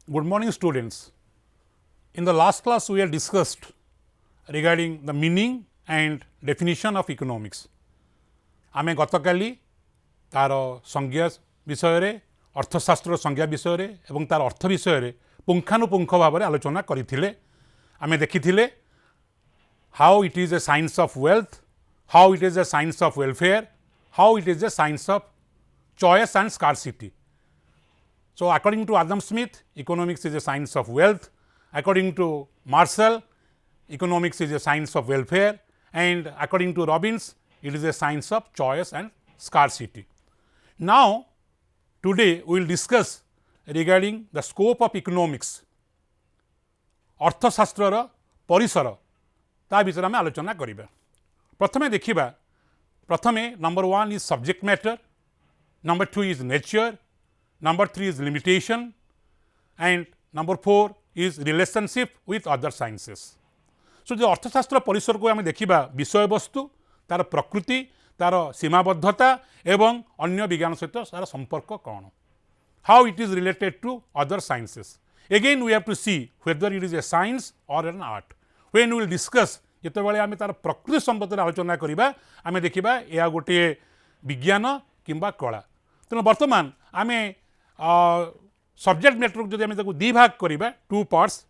Good morning, students. In the last class, we have discussed regarding the meaning and definition of economics. आमे गतकाली तार संज्ञा विषय अर्थशास्त्र संज्ञा विषय एवं तार अर्थ विषय पुंखानुपुंख भाव में आलोचना करथिले आमे देखिथिले how it is a science of wealth, how it is a science of welfare, how it is a science of choice and scarcity. So, according to Adam Smith, economics is a science of wealth. According to Marshall, economics is a science of welfare, and according to Robbins, it is a science of choice and scarcity. Now, today we will discuss regarding the scope of economics. अर्थशास्त्र परिसर ता विषय में आलोचना करिबा. प्रथमे देखिबा, प्रथमे number 1 is subject matter, number 2 is nature, number 3 is limitation, and number 4 is relationship with other sciences. So, जो अर्थशास्त्र परिसर को आम देखा विषय वस्तु तार प्रकृति तार सीमाबद्धता एवं अन्य विज्ञान सहित तार संपर्क कौन, how it is related to other sciences. Again we have to see whether it is a science or an art. When we will discuss जितेबाला आम तार प्रकृति संबंध में आलोचना करवा आम देखा यह गोटे विज्ञान किंबा कला. तेणु बर्तमान आम सब्जेक्ट मैटर जो आम दी भाग करवा two parts.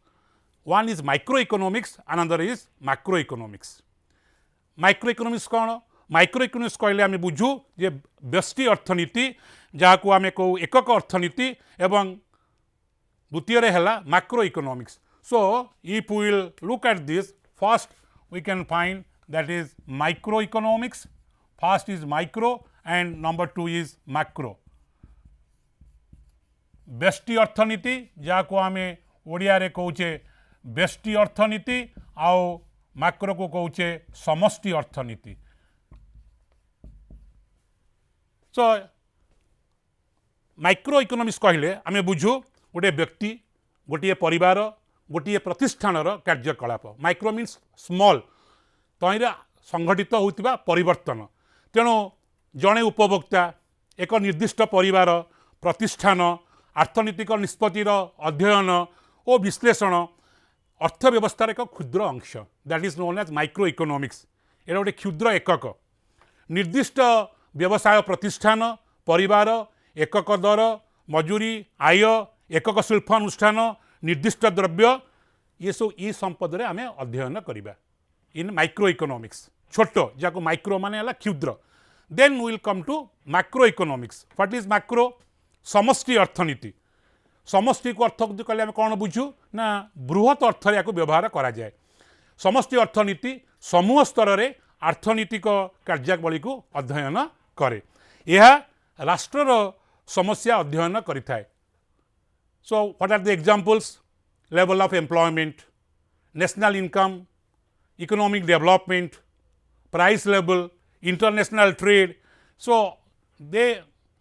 One is micro economics, another is macro economics. Micro economics कौन? माइक्रो इकोनॉमिक्स कहले आम बुझू जे व्यष्टि अर्थनीति जहाँ को आम कहू एकक अर्थनीति एवं द्वितीय है macroeconomics. So if we will look at this, first we can find that is microeconomics. First is micro and number 2 is macro. व्यष्टि अर्थनीति जहाँ को आम ओडिया रे कहूचे व्यष्टि अर्थनीति आउ मैक्रो को कहूचे समष्टि अर्थनीति. सो माइक्रो इकोनॉमिक्स कहले आम बुझू गोटे व्यक्ति, गोटे परिवार, गोटे प्रतिष्ठान कार्यकलाप. माइक्रो मीन्स स्मॉल, तईरे संगठित होता परिवर्तन. तेणु जड़े उपभोक्ता एक निर्दिष्ट परिवार, प्रतिष्ठान, अर्थनीतिक निष्पत्तिर अध्ययन और विश्लेषण अर्थव्यवस्थार एक क्षुद्र अंश, that is known as microeconomics. ये गोटे क्षुद्र एकक. निर्दिष्ट व्यवसाय प्रतिष्ठान, परिवार, एकक दर, मजूरी, आय, एकक शिल्प अनुष्ठान, निर्दिष्ट द्रव्य, ये सब ई संपद आम अध्ययन करवा इन माइक्रो इकोनॉमिक्स. छोट जहाँ माइक्रो माने क्षुद्र. Then we will come to macroeconomics. What is macro? समष्टि अर्थनीति. समष्टि को अर्थ कहले आम कौन बुझू ना बृहत अर्थ या व्यवहार करा जाए. समष्टि अर्थनीति समूह स्तर में अर्थनीतिक कार्यावली को अध्ययन करे. यह राष्ट्रर समस्या अध्ययन करिथाए. So what are the examples? Level of employment, national income, economic development, price level, international trade. So they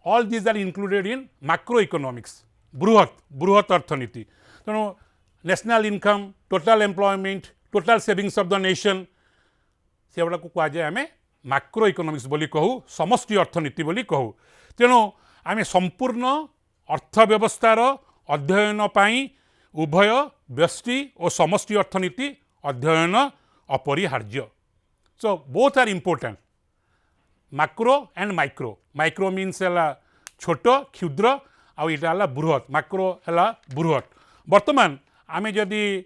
all these are included in macroeconomics. बृहत अर्थनीति. तेणु national income, total employment, total savings of the nation, से गुड़ा को कहुए आम macro economics बोली कहू, समष्टि अर्थनीति बोली कहू. तेणु आम संपूर्ण अर्थव्यवस्थार अध्ययन पाई उभय व्यष्टि और समष्टि अर्थनीति अध्ययन अपरिहार्य. So both are important, macro and micro. Micro means है छोट क्षुद्र आउ इटा बृहत, मैक्रो है बृहत. बर्तमान आम जदि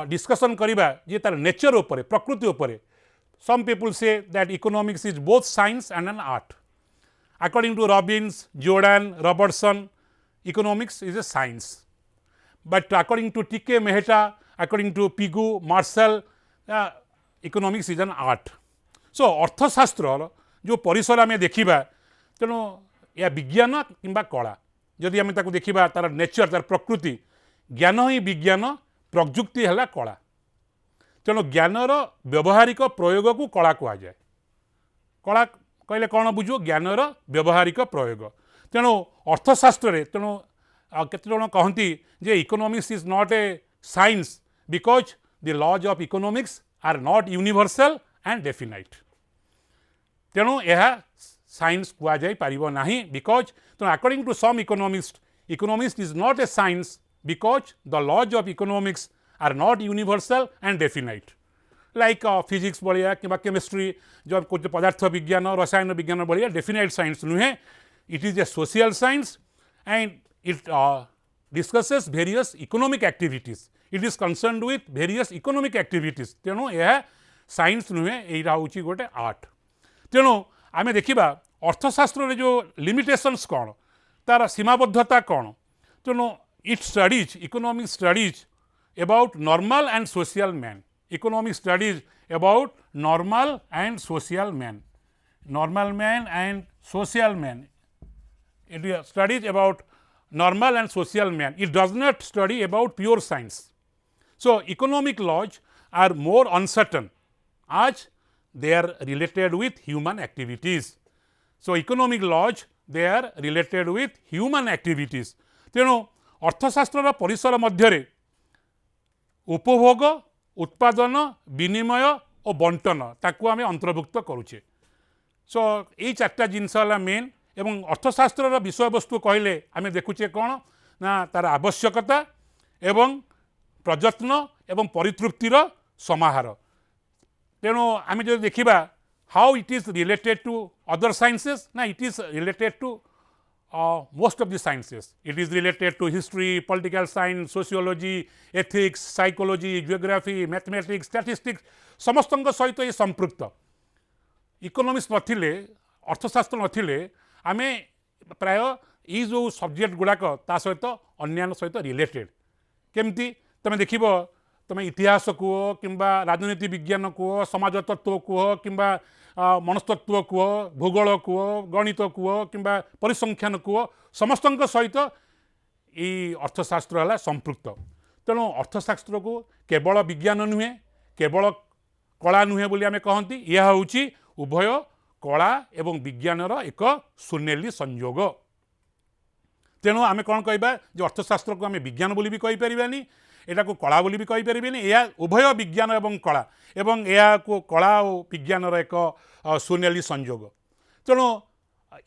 डिस्कसन करवा जे तार नेचर उपरे, प्रकृति उपरे, some people say that economics is both science and an art. According to Robbins, Jordan, Robertson, economics is a science. But according to TK Mehta, according to Pigou, Marshall, economics is an art. So अर्थशास्त्र जो परिसर आम देखा, तेणु यह विज्ञान किंबा कला. जदि आम देखा तार नेचर, तार प्रकृति, ज्ञान ही विज्ञान, प्रयुक्ति है कला. तेणु ज्ञानर व्यवहारिक प्रयोग को कला कहुए. कला कहले कौन बुझू? ज्ञानर व्यवहारिक प्रयोग. तेणु अर्थशास्त्र तेणु केते जन कहती जे economics is not a science because the laws of economics are not universal and definite. तेणु यह साइंस कहुई पार ना बिकज तेणु according to some economist, economics is not a science because the laws of economics are not universal and definite. Like physics भाया कि chemistry जो कुछ पदार्थ विज्ञान रसायन विज्ञान भाया definite science नुहे. It is a social science and it discusses various economic activities. It is concerned with various economic activities. तेणु यह साइंस नुहे एटा होची गोटे आर्ट. तेणु आमे देखिबा अर्थशास्त्र रे जो लिमिटेशंस कौन तार सीमाबद्धता कौन. तेणु it studies economic studies about normal and social man. Economic studies about normal and social man. Normal man and social man. It studies about normal and social man. It does not study about pure science. So economic laws are more uncertain as they are related with human activities. So economic laws they are related with human activities. तेणु अर्थशास्त्र परिसर मध्य उपभोग उत्पादन विनिमय और बंटन ताकू आम अंतर्भुक्त करुचे. सो यही चार्टा जिनस मेन एवं अर्थशास्त्र विषय वस्तु कहले आम देखुचे कौन ना तार आवश्यकता एवं प्रयत्न एवं परितृप्तिर समाहार. तेणु आम जो देखा how it is related to other sciences ना it is related to most of the sciences. It is related to history, political science, sociology, ethics, psychology, geography, mathematics, statistics समस्तंग सहित ये संपृक्त. इकोनॉमिक्स नथिले अर्थशास्त्र नथिले आमे प्राय ये जो सब्जेक्ट गुड़ाक ता सहित अन्यान्य सहित रिलेटेड. केमती तमे देखिबो तमे इतिहास कुह किंबा राजनीति विज्ञान कुह समाज तत्व कुह किंबा मनस्तत्व कुह भूगोल कुह गणित कुह किंबा परिसंख्यान कुह समस्त सहित ये अर्थशास्त्र है संपृक्त. तेणु अर्थशास्त्र को केवल विज्ञान नुहे केवल कला नुहे बोली आमे कहती. यह हूँ उभय कला एवं विज्ञानर एक सुनेली संयोग. तेणु आमे कौन कहबा जो अर्थशास्त्र को आमे विज्ञान बोली भी कहि परिबानी एटा को कला बोली भी कहि परिबेनी. यह उभय विज्ञान एवं कला एवं यह को कला और विज्ञानर एक सुनेली संयोग. तेणु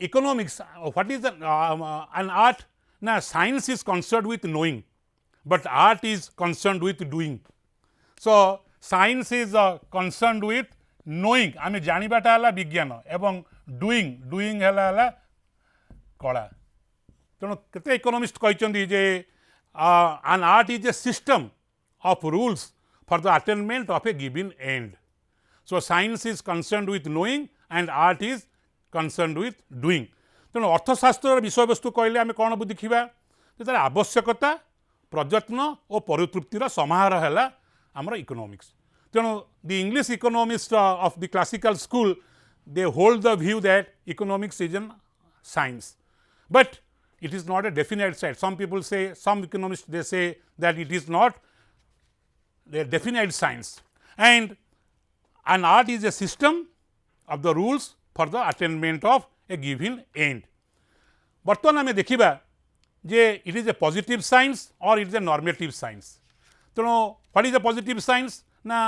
economics what is an art ना science is concerned with knowing but art is concerned with doing. So science is concerned with knowing आमे जानिबाटा हला विज्ञान एवं डूइंग हला कला. तेणु केते इकोनॉमिस्ट कहते जे an art is a system of rules for the attainment of a given end. So science is concerned with knowing and art is concerned with doing. तेणु अर्थशास्त्र विषय वस्तु कहले आम कौन देखा तार आवश्यकता प्रयत्न और परितृप्तिर समाहार है आमर इकोनॉमिक्स. तेणु the English economist of the classical school they hold the view that economics is N science but it is not a definite science. Some people say, some economists they say that it is not a definite science and an art is a system of the rules for the attainment of a given end. बर्तमान आम देखा जे it is a positive science or it is a normative science. तेणु what is a positive science ना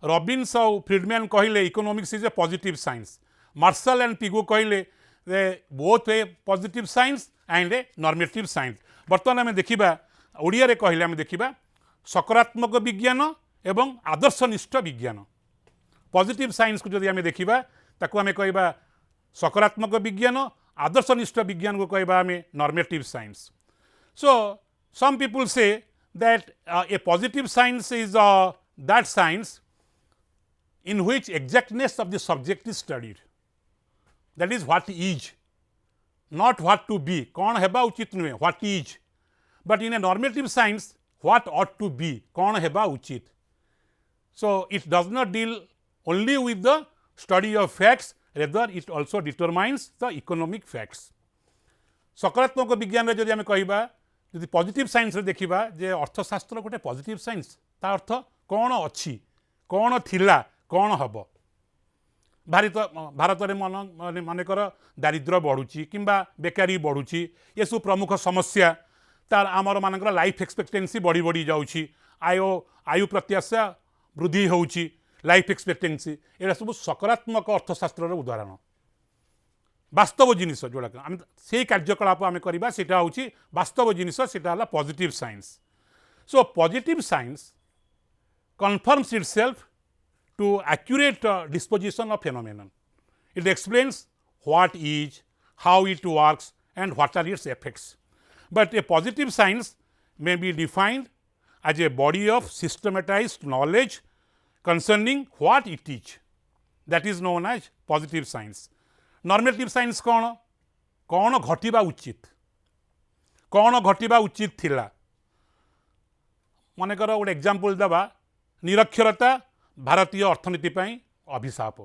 Robbins और Friedman कहले economics is a positive science. Marshall and Pigou कहले both a positive science and a normative science. बर्तमान आम देखा ओडिया कहले आम देखा सकारात्मक विज्ञान एवं आदर्शनिष्ठ विज्ञान. पॉजिटिव साइंस को जदि आम देखा ताकू आम कहबा सकारात्मक विज्ञान आदर्शनिष्ठ विज्ञान को कहबा आम normative science. So some people say that a positive science is that science in which exactness of the subject is studied. That is what is, not what to be. कौन हेबा उचित नुहे, what is. But in a normative science, what ought to be, कौन हेबा उचित. So it does not deal only with the study of facts, rather it also determines the economic facts. सकारात्मक विज्ञान जदि आम कहबा जदि पॉजिटिव साइंस रे देखिबा जे अर्थशास्त्र गोटे पॉजिटिव साइंस ता अर्थ कौन अच्छी कौन थिला कौन हम. भारत में मानकर दारिद्र्य बढ़ुची किंबा बेकारी बढ़ुची ये सब प्रमुख समस्या. तार आमर मानकर लाइफ एक्सपेक्टेन्सी बढ़ी बढ़ी जाऊँगी. आयु प्रत्याशा वृद्धि होउची लाइफ एक्सपेक्टेन्सी. ये सब सकारात्मक अर्थशास्त्र उदाहरण वास्तव जिनिस जोड़ा आम से कार्यकलाप आम करवा सेटा हूँ वास्तव जिनिस सेटा positive science. So positive science conforms itself to accurate disposition of phenomenon. It explains what is, how it works, and what are its effects. But a positive science may be defined as a body of systematized knowledge concerning what it is. That is known as positive science. Normative science कौन घटिबा उचित थिला मनकर गोटे example देवा निरक्षरता भारतीय अर्थनीति पई अभिशाप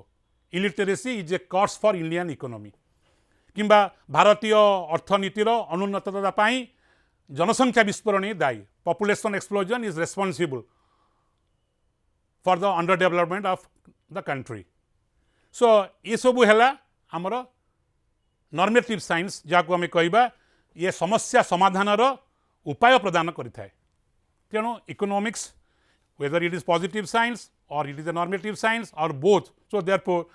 illiteracy is a curse for Indian economy किंबा भारतीय अर्थनीतिर अनुन्नतता पई जनसंख्या विस्फोरण ही दायी population explosion is responsible for the under development of the country so ये सबू है आमर नॉर्मेटिव साइंस जहाँ आम कह ये समस्या समाधान उपाय प्रदान करें तेणु economics whether it is positive science or it is a normative science or both. So therefore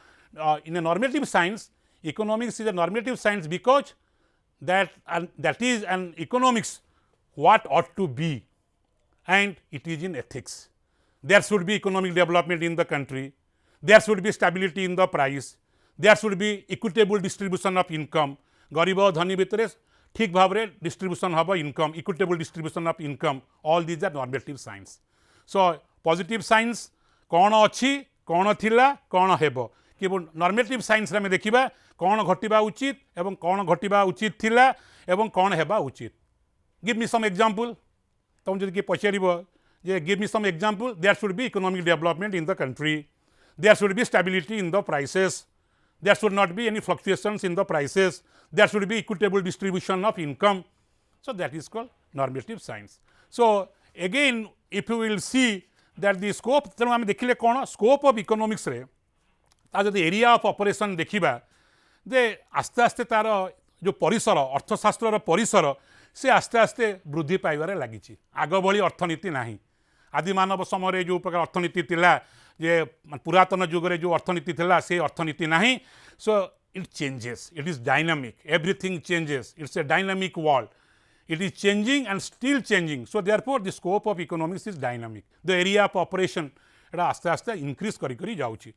in a normative science economics is a normative science because that is an economics what ought to be and it is in ethics. There should be economic development in the country, there should be stability in the price, there should be equitable distribution of income, गरीब धनी भितर ठीक भाव में distribution हम income, equitable distribution of income, all these are normative science. So positive science कौन अच्छी कौन थिला कौन हेबो कि नॉर्मेटिव साइंस रे देखिबा कौन घटिबा उचित एवं कौन घटिबा उचित थिला एवं कौन हेबा उचित. गिव मी सम एग्जांपल तुम जदि पचारिबो जे give me some example there should be economic development in the country, there should be stability in the prices, there should not be any fluctuations in the prices, there should be equitable distribution of income. So that is called normative science. So again if you will see that the scope तेणु आम देखिले कौन scope of economics रे जब area of operation देखा जे आस्ते आस्ते तार जो परिसर अर्थशास्त्र परिसर से आस्ते आस्ते वृद्धि पाइबार लगी आग भली अर्थनीति ना आदि मानव समय जो प्रकार अर्थनीति थिला जे पुरातन जुगरे जो अर्थनीति थिला से अर्थनीति ना. So it changes, it is dynamic, everything changes, it's a dynamic world. It is changing and still changing. So therefore the scope of economics is dynamic. The area of operation आस्ते आस्ते increase करी जाउची.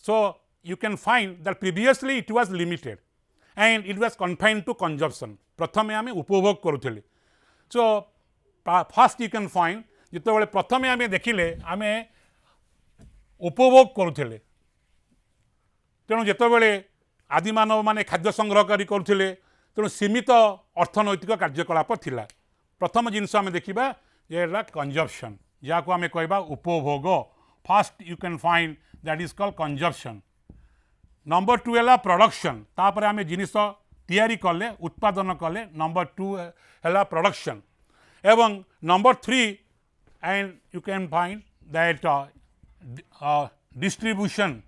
So you can find that previously it was limited and it was confined to consumption. प्रथमे आमे उपभोग करुथिले. So first you can find जितेबाला प्रथमे आमे देखिले आमे उपभोग करुथिले तेणु जितेबाला आदि मानव माने खाद्य संग्रहकारी करुथिले तेणु सीमित अर्थनैतिक कार्यकलाप थिला. प्रथम जिनस आम देखा ये कंजप्शन जहाँ को आम कह उपभोग. First you can find that is called consumption. Number two है प्रोडक्शन तापर आम जिनिस तैयारी कले उत्पादन कले. नंबर टू है प्रोडक्शन एवं number three and you can find that distribution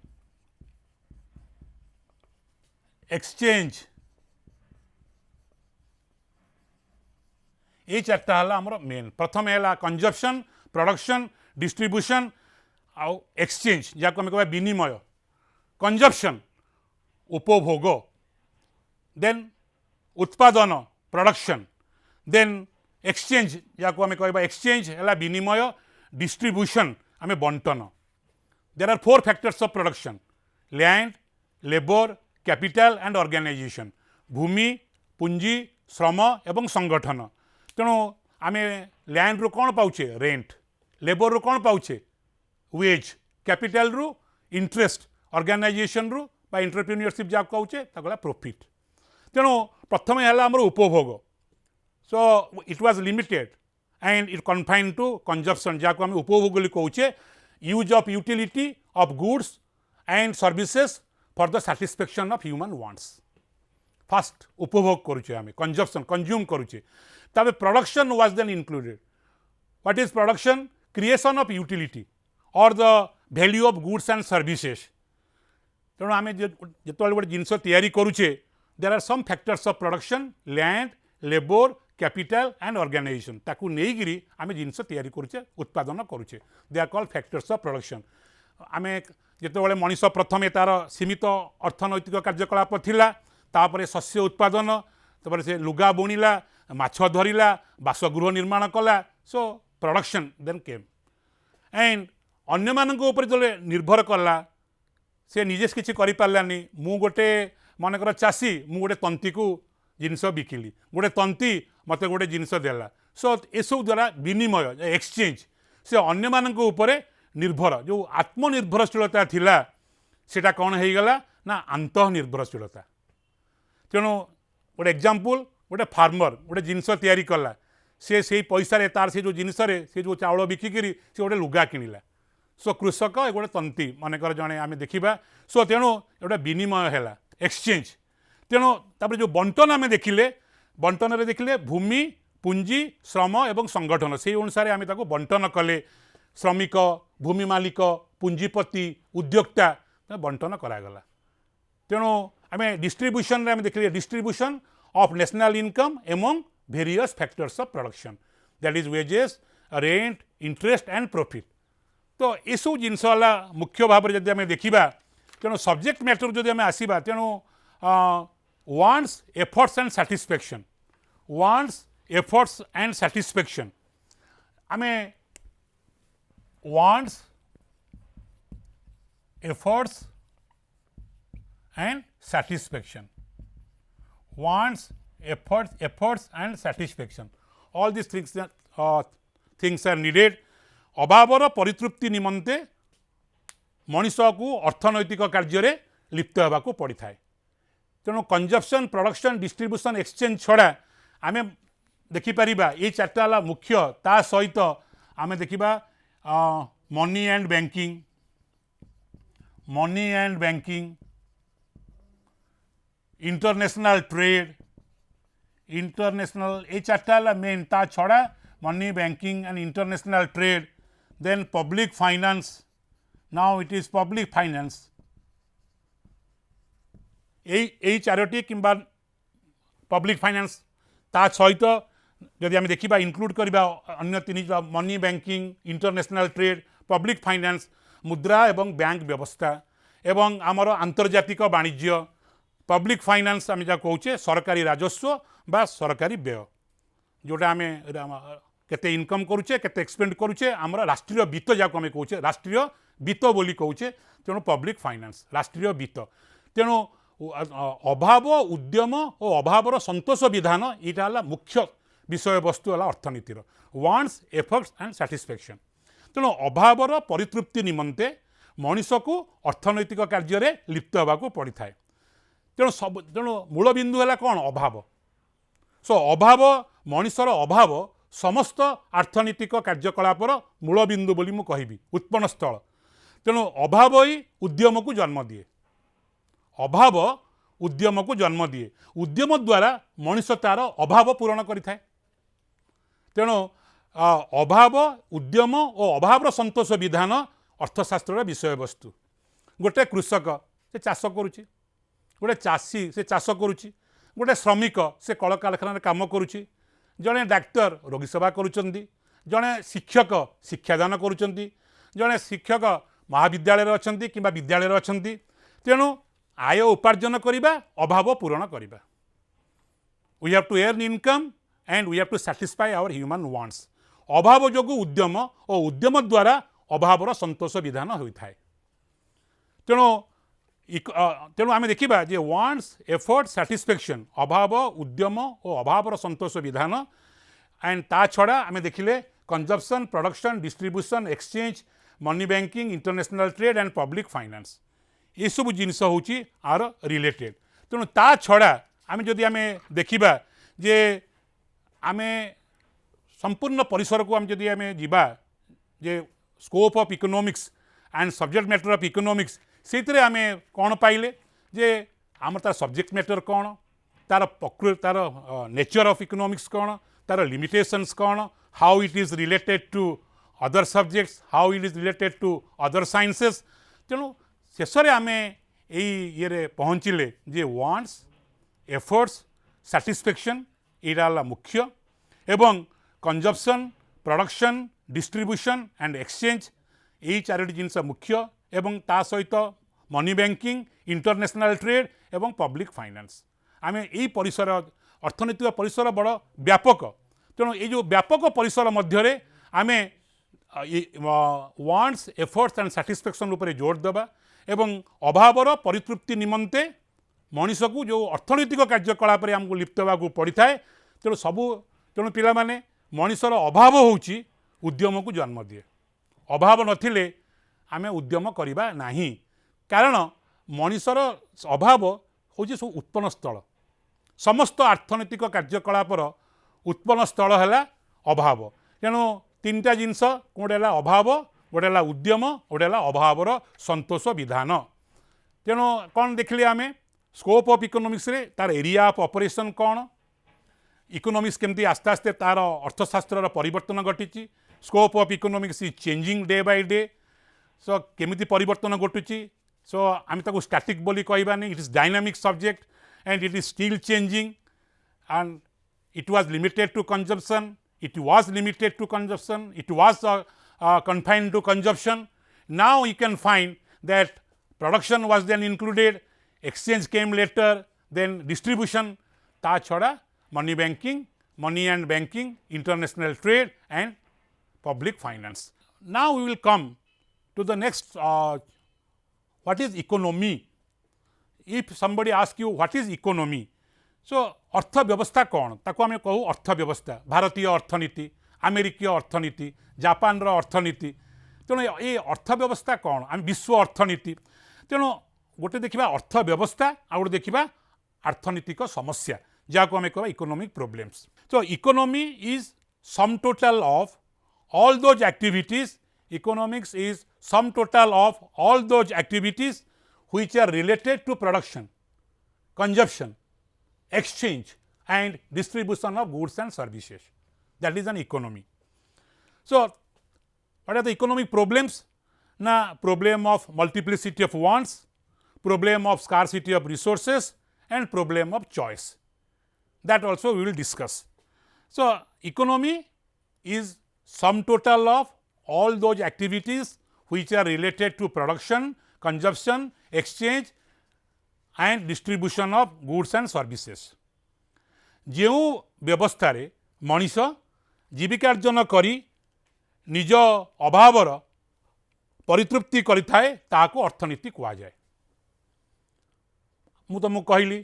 exchange. ये चार्टा है आमर मेन. प्रथम है कंजप्शन, प्रोडक्शन, डिस्ट्रीब्यूशन आउ एक्सचेंज जहाँ को कह विनिमय. कंजप्शन उपभोग, देन उत्पादन प्रोडक्शन, देन एक्सचेंज जहाँ को कह एक्सचेंज है विनिमय, डिस्ट्रीब्यूशन आम बंटन. There are four factors of production: land, labour, capital and organisation. भूमि, पूंजी, श्रम एवं संगठन. तेणु आम लैंड रू कौन पाचे रेंट, लेबर रू कौन पाचे वेज, कैपिटल रू इंटरेस्ट, ऑर्गेनाइजेशन रू बा एंटरप्रेन्योरशिप जहाँ कहूचे प्रॉफिट. तेणु प्रथम है आमर उपभोग. So it was limited and it confined to consumption जहाँ को आम उपभोग बोली कहूचे. Use of utility of goods and services for the satisfaction of human wants. First उपभोग करुचे आम कंजप्शन कंज्यूम करुचे. तबे production was then included. What is production? Creation of utility or the value of goods and services. तेणु आम जो गोटे जिनस तैयारी करुचे there are some factors of production: land, labour, capital and organisation. ताकू नेइगिरी आम जिनस तैयारी करुचे उत्पादन करुचे. They are called factors of production. आम जितेबाला मनीष प्रथमे तार सीमित अर्थनैतिक कार्यकलाप थिला, तापर शस्य उत्पादन, तापर से लुगा बुणिला, माछ धरिला बासगृह निर्माण कला so production then came and अन्य मानक ऊपर जो निर्भर कला से निजे किसी करिपारानी मु गोटे मनकर चाषी मु गोटे तंती को जिनस बिकिली गोटे तंती मत गोटे जिनस देला सो एसब द्वारा विनिमय एक्सचेंज से अन्य मानक ऊपर निर्भर जो आत्मनिर्भरशीलता थिला सेटा कौन हो गला ना आंतनिर्भरशीलता तेणु गोटे एग्जाम्पल गोटे फार्मर गोटे जिनस तैयारी कला से पैसा तार से जो जिनस से जो चाउल बिकिकी से गोटे लुगा किणिला सो कृषक गोटे तंती मनकर जड़े आम देखा सो तेणु गोटे विनिमय है एक्सचेंज तेणु तापर जो बंटन आम देखिले बंटन में देखिले भूमि पुंजी श्रम एवं संगठन से अनुसार आम बंटन कले श्रमिक भूमि मालिक पुंजीपति उद्योक्ता बंटन करागला तेणु आम डिस्ट्रीब्यूशन आम देखिले distribution of national income among various factors of production that is wages rent interest and profit तो यू जिनस मुख्य भाव में जब आम देखा तेणु सब्जेक्ट मैटर जब आम आसवा तेणु wants efforts and satisfaction wants efforts and satisfaction आम wants efforts and satisfaction wants efforts and satisfaction all these things are needed अभावर परितृप्ति निमंते मनीष को अर्थनैतिक कार्य लिप्त होगा पड़ी थाए तेणु कंजप्शन प्रोडक्शन डिस्ट्रीब्यूशन एक्सचेंज छड़ा आम देखिपर ये चार्टा मुख्य ता सहित आम देखा money and banking international trade international ये चार्टा मेन ता छड़ा money banking and international trade then public finance now it is public finance यही चारोटी किंबा पब्लिक फाइनेंस ता सहित जदि आम देखा इनक्लूड करवा अन्य तीन money banking international trade public finance मुद्रा एवं बैंक व्यवस्था एवं आमर आंतर्जातिक वाणिज्य पब्लिक फाइनेंस आम जहाँ कौचे सरकारी राजस्व बा सरकारी व्यय जोटा आम केते इनकम करुचे केते एक्सपेंड करुचे आमर राष्ट्रीय वित्त जहाँ आम कौचे राष्ट्रीय वित्त बोली कौचे तेणु पब्लिक फाइनेंस राष्ट्रीय वित्त तेणु अभाव उद्यम और अभावर संतोष विधान यहाँ मुख्य विषय वस्तु है अर्थनीतिर वांट्स एफर्ट्स एंड सैटिस्फैक्शन तेणु अभावर परितृप्ति निमंते मनीष को अर्थनैतिक कार्य लिप्त होगा पड़ी थाए तेणु सब तेणु मूल बिंदु है कौन अभाव सो अभाव मनीषर अभाव समस्त अर्थनीतिक कार्यकलापर मूल बिंदु बोली मु कहिबी उत्पन्न स्थल तेणु अभाव ही उद्यम को जन्म दिए अभाव उद्यम को जन्म दिए उद्यम द्वारा मनीष तार अभाव पूरण करिथाए तेणु अभाव उद्यम और अभावर संतोष विधान अर्थशास्त्र विषय वस्तु गोटे कृषक से चाष करुच्ची गोटे चाषी से चाष करुच्ची गोटे श्रमिक से कल कारखाना काम करुच्ची जड़े डाक्तर रोगी सेवा करुँच जड़े शिक्षक शिक्षादान करुँच जड़े शिक्षक महाविद्यालय अच्छा कि विद्यालय अच्छा तेणु आय उपार्जन करवा अभाव पूरण करवा we have to earn income and we have to satisfy our human wants अभाव जो उद्यम और उद्यम द्वारा अभावर संतोष विधान होता है तेणु तेणु आम देखा जे वांट्स एफर्ट सैटिस्फैक्शन अभाव उद्यम और अभावर संतोष विधान एंड ता छड़ा आम देखिले consumption production distribution exchange money banking international trade and public finance ये सब जिनस हूँ आर रिलेटेड तेणु ता छड़ा आम जदि आम देखा जे आम संपूर्ण परिसर को आम जदि आम जीवा जे scope of economics and subject matter of economics से आम कौन पाइले जे आम तार सब्जेक्ट मैटर कौन तार तार नेचर ऑफ इकोनॉमिक्स कौन तार लिमिटेशंस कौन how it is related to other subjects how it is related to other sciences तेणु शेष में आम ये पहुँचले जे वांट्स एफर्ट्स सैटिस्फैक्शन यहाँ मुख्य एवं consumption production distribution and exchange यही चारोटी जिनस मुख्य एवं ता सहित मनी बैंकिंग इंटरनेशनल ट्रेड एवं पब्लिक फाइनेंस आम यही परिसर अर्थनैतिक परिसर बड़ व्यापक तेणु ये जो व्यापक परिसर मध्य आम वांट्स एफर्ट्स एंड सैटिस्फैक्शन उपर जोर देवा एवं अभावर परितृप्ति निमंते मनीष को जो अर्थनैतिक कार्यकलाप आमको लिप्त होगा पड़ी थाए तेणु सबू तेणु पिला माने मनीषर अभाव होउची उद्यम को जन्म दिए अभाव नथिले आमे उद्यम करिबा नाही कारण मनीषर अभाव होउची सब उत्पन्न स्थल समस्त अर्थनैतिक कार्यकलापर उत्पन्न स्थल है अभाव तेणु तीनटा जिनस गोटे है अभाव गोटे है उद्यम गोटे है अभावर संतोष विधान तेणु कौन देखिले आमे स्कोप ऑफ इकोनॉमिक्स रे तार एरिया ऑफ ऑपरेशन कौन इकोनॉमिक्स केमती आस्ते आस्ते तार अर्थशास्त्र परिवर्तन घटी scope of economics is changing day by day so केमिति परिवर्तन घटुची सो आम ताको स्टैटिक बोली कहबानी it is dynamic subject and it is still changing and it was limited to consumption, it was limited to consumption, it was confined to consumption. Now you can find that production was then included, exchange came later, then distribution, ta chhada money banking, money and banking, international trade and public finance. Now we will come to the next what is economy. If somebody asks you what is economy, सो अर्थव्यवस्था कौन ताको आम कहू अर्थव्यवस्था भारतीय अर्थनीति अमेरिकीय अर्थनीति Japan अर्थनीति तेणु ये अर्थव्यवस्था कौन आम विश्व अर्थनीति तेणु गोटे देखा अर्थव्यवस्था आ गए देखा अर्थनीतिक समस्या जहाँ आम कह economic problems so economy is sum total of all those activities economics is sum total of all those activities which are related to production consumption exchange and distribution of goods and services. That is an economy. So what are the economic problems? Na problem of multiplicity of wants, problem of scarcity of resources and problem of choice. That also we will discuss. So economy is sum total of all those activities which are related to production, consumption, exchange and distribution of goods and services. जो व्यवस्था रे मनीष जीविकार्जन करी निज अभावर परितृप्ति करिथाए ताको अर्थनीति कहा जाए मु तुमको कहली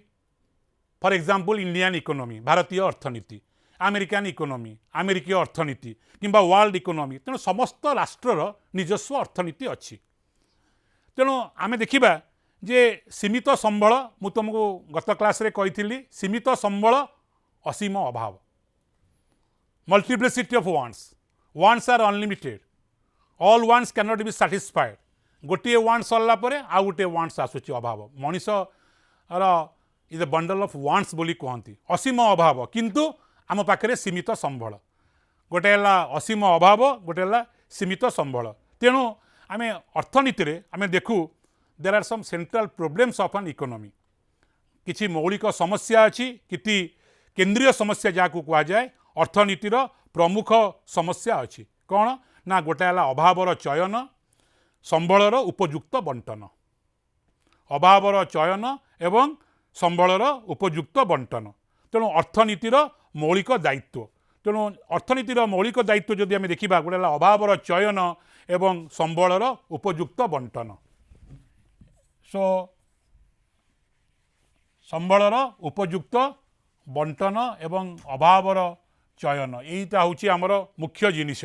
फॉर एग्जांपल इंडियन इकोनॉमी भारतीय अर्थनीति अमेरिकन इकोनॉमी अमेरिकीय अर्थनीति किंबा वर्ल्ड इकोनॉमी तेणु समस्त राष्ट्रर निजस्व अर्थनीति अच्छी तेणु आमे देखिबा जे सीमित संबल मु तुमको गत क्लास रे कही सीमित संबल असीम अभाव multiplicity of wants are unlimited all wants can not be satisfied गोटे वांट सरला परे आ गोटे वांट्स आसुची अभाव मनीष is a bundle of wants बोली कहती असीम अभाव किंतु आम पाखे सीमित संबल गोटे है असीम अभाव गोटे है सीमित संबल तेणु आम अर्थनीति रे आम देखू there are some central problems of an economy किछि मौलिक समस्या अच्छी कि केंद्रीय समस्या जहाँ कह जाए अर्थनीतिर प्रमुख समस्या अच्छी कौन ना गोटे है अभावर चयन संबलर उपयुक्त बंटन अभावर चयन एवं संबलर उपयुक्त बंटन तेणु अर्थनीतिर मौलिक दायित्व तेणु अर्थनीतिर मौलिक दायित्व जदि आम देखा गोटे है अभावर चयन एवं संबलर उपयुक्त बंटन सो संबलर उपयुक्त बंटन एवं अभावर चयन यहीटा हूँ आमर मुख्य जिनिस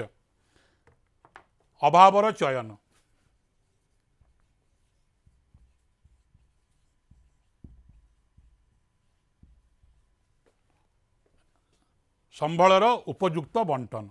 अभावर चयन संबलर उपयुक्त बंटन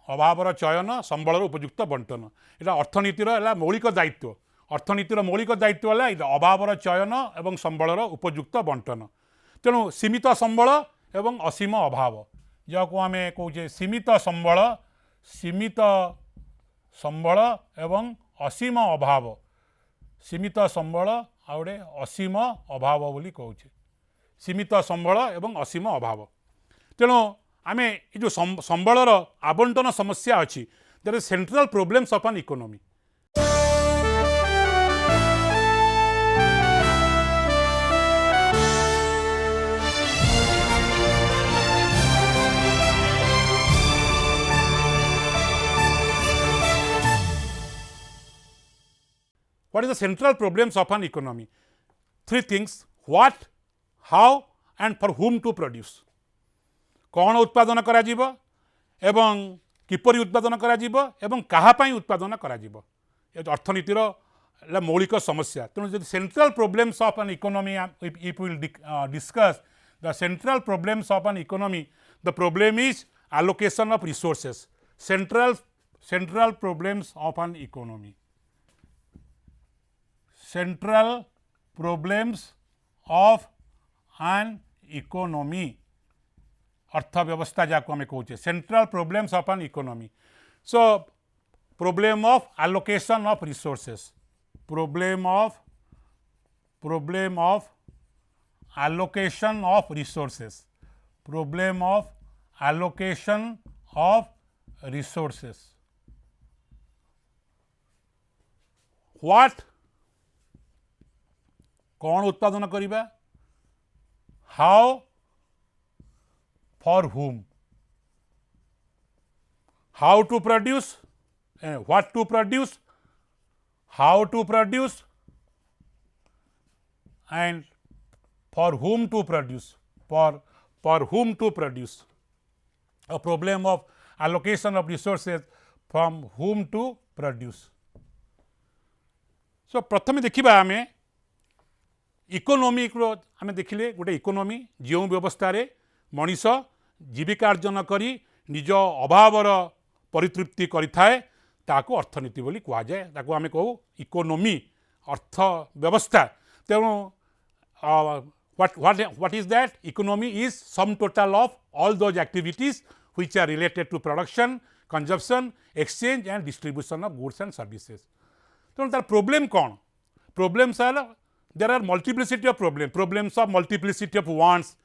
अभावर चयन संबलर उपयुक्त बंटन यहाँ अर्थनीतिर है मौलिक दायित्व अर्थनीतिर मौलिक दायित्व है अभावर चयन एवं संबलर उपयुक्त बंटन तेणु सीमित संबल एवं असीम अभाव जहाँ को आम कहे सीमित संबल एवं असीम अभाव सीमित संबल आउे असीम अभाव बोली कहूँ सीमित संबल एवं असीम अभाव तेणु आमे जो संबलर आबंटन समस्या अच्छी there is central problems of an economy. What is the central problems of an economy? Three things: what, how, and for whom to produce. कौन उत्पादन करा जीवो एवं किपरि उत्पादन करा जीवो एवं कहा पई उत्पादन करा जीवो ये अर्थनीतिर मौलिक समस्या. तेणु जब central problems of an economy if will discuss the central problems of an economy the problem is allocation of resources. Central problems of an economy. Central problems of an economy. अर्थव्यवस्था जाको आम कहे central problems of an economy. So problem of allocation of resources. Problem of allocation of resources. Problem of allocation of resources. What, कौन उत्पादन करिबा, how, for whom, how to produce, what to produce, how to produce, and for whom to produce, for whom to produce. A problem of allocation of resources, from whom to produce. So प्रथम देखिबा आमे economy को आमे देखिले गोटे economy जो व्यवस्था रे मनीष जीविका अर्जन करी निज अभावर परितृप्ति करिथाए ताको अर्थनीति बोली कहा जाए. ताको आमे कहू इकोनॉमी अर्थ व्यवस्था. तेणु what is that? Economy is sum total of all those activities which are related to production, consumption, exchange and distribution of goods and services. तेणु तार प्रोब्लेम कौन? Problems are there are multiplicity of problems of multiplicity of wants,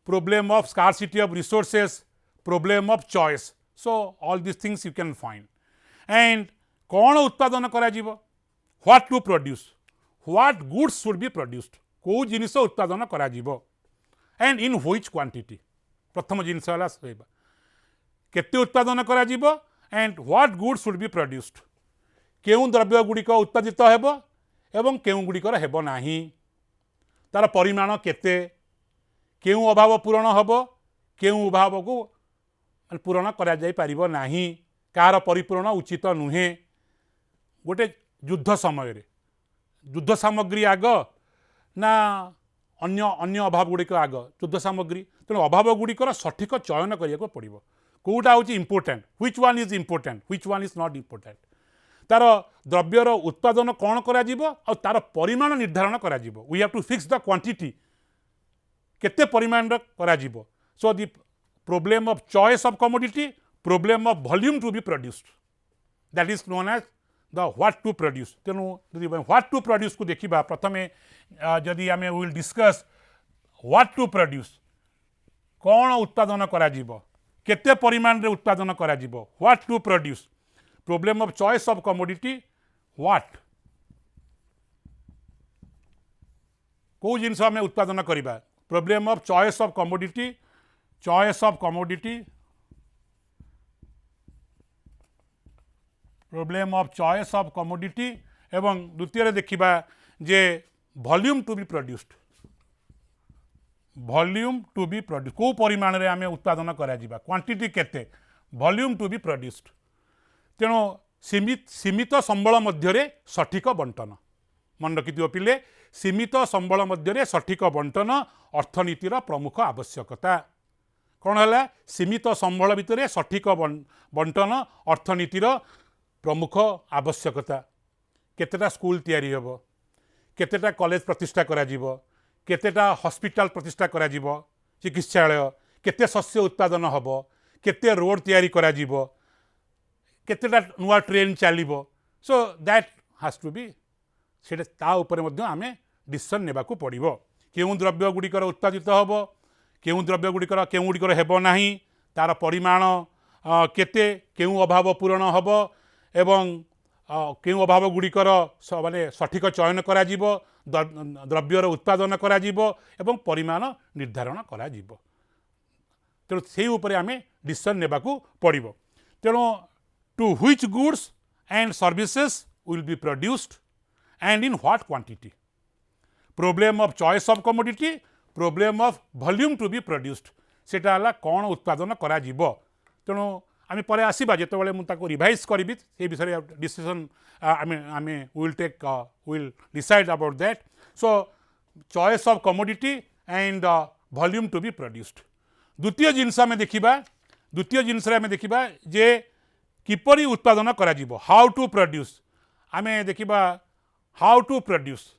problem of scarcity of resources, problem of choice. So all these things you can find. And कौन उत्पादन करा जीवो, what to produce, what goods should be produced, को जिनिस उत्पादन करा जीवो, and in which quantity. प्रथम जिनिस वाला कहबा केते उत्पादन करा जीवो and what goods should be produced. केउं द्रव्य गुड़िक उत्पादित हेबो एवं केउं गुड़िकर हेबो नाही, तार परिमाण केते, केउं अभाव पूरण हेबो, केउं अभाव को पूरण करा जाई परिबो नाही, कार परिपूर्ण उचित नुहे. गोटे युद्ध समय रे युद्ध सामग्री आग ना अन्य अन्य अभाव गुड़िक आग, युद्ध सामग्री. तेणु अभाव गुड़िकर सठिक चयन करिया पड़िबो. कोटा होची important, which one is important, which one is not important. तार द्रव्यर उत्पादन कौन करा जीवो और तार परिमाण निर्धारण करा जीवो. We have to fix the quantity, केते परिमाण करा जीवो. So the problem of choice of commodity, problem of volume to be produced, that is known as the what to produce. तेणु व्हाट टू प्रोड्यूस को देखिबा प्रथमे जदि आमे will discuss what to produce, कौन उत्पादन करा जीवो, केते परिमाण रे उत्पादन करा जीवो, what to produce. Problem of choice of commodity, what को जिनस आमे उत्पादन करिबा. Problem of choice of commodity, choice of commodity, problem of choice of commodity. एवं द्वितीय देखिबा जे volume to be produced, volume to be produce, को परिमाण रे आमे उत्पादन करा जीबा, क्वांटिटी केते, वॉल्यूम टू बी प्रोड्यूस्ड. तेणु सीमित संबल मध्य सठिक बंटन. मन रखिथिबो पिले, सीमित संबल मध्य सठिक बंटन अर्थनीतिर प्रमुख आवश्यकता. कौन है? सीमित संबल भितर सठिक बंटन अर्थनीतिर प्रमुख आवश्यकता. केतेटा स्कूल तैयारी हेबो, केतेटा कॉलेज प्रतिष्ठा करा जीवो, केतेटा हॉस्पिटल प्रतिष्ठा करा जीवो, चिकित्सालय, केते शस्य उत्पादन हेबो, केते रोड तैयारी करा जीवो, केतेटा नुआ ट्रेन चलिबो. So that has to be सेटा ता ऊपर मध्य आमे डिसीजन नेबाकू पड़िबो. केउं द्रव्य गुड़िकर उत्पादित हेबो, केउं द्रव्य गुड़िकर केउं गुड़िकर हेबो नाही, तार परिमाण केते केउ अभाव पूरण हब एवं केउ अभाव गुड़िकर माने सठिक चयन करा जीवो, द्रव्यर उत्पादन करा जीवो एवं परिमाण निर्धारण करा जीवो। तेणु से उपरे आमे डिसीजन नेबाकू पड़िबो। तेणु to which goods and services will be produced and in what quantity, problem of choice of commodity, problem of volume to be produced, सेटा हला कौन उत्पादन करा जीवो। तेणु आमे परे आसीबा जेतेबेले मु ताको रिवाइज करबी से विषय डिसीजन आमे आमे will take will decide about that. So choice of commodity and volume to be produced. द्वितीय जिनस आमे देखिबा, द्वितीय जिनस रे आमे देखिबा जे किपरि उत्पादन करा जीवो, हाउ टू प्रोड्यूस। आमे देखिबा हाउ टू प्रोड्यूस,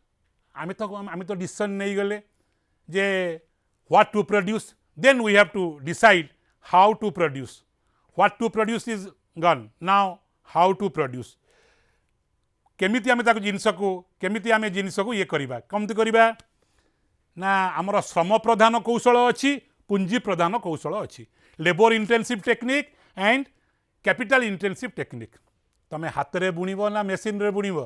आमे तो डिसीजन नहीं गले जे what to produce, then we have to decide how to produce. What to produce is gone, now how to produce. केमिति आमे ताको जिनस को केमिति आमे जिनस को ये करिबा, कमति करिबा ना आमर श्रम प्रधान कौशल अच्छी, पुंजी प्रधान कौशल अच्छी, labour intensive technique and capital intensive technique. तमे हाथ रे बुणीबो ना मेसीन रे बुणीबो,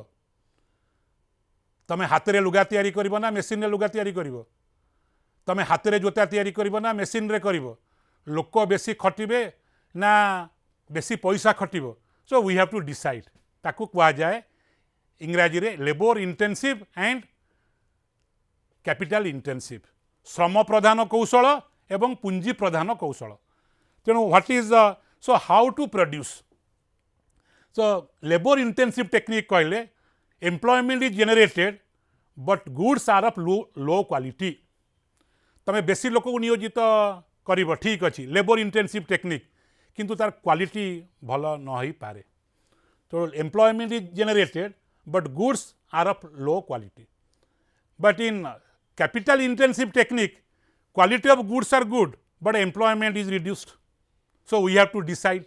तमे हाथ रे लुगा तैयारी करिबो ना मेसीन रे लुगा तैयारी करिबो, तमे हाथ रे जोता तैयारी करिबो ना मेसीन रे करिबो, लोक बेसी खटिबे ना बेसी पैसा खटिबो। So we have to decide, ताकू कहा जाए इंग्राजी रे labour intensive and capital intensive, श्रम प्रधान कौशल एवं पुंजी प्रधान कौशल। तेणु what is so how to produce. So labour intensive technique कहले employment is generated but goods are of low quality. तमे बेसी लोक को नियोजित करिवो ठीक अच्छी, लेबर इंटेंसिव टेक्निक, किंतु तार क्वालिटी भल न हो पारे। तो employment is generated but goods are of low quality. But in capital intensive technique quality of goods are good but employment is reduced. So we have to decide.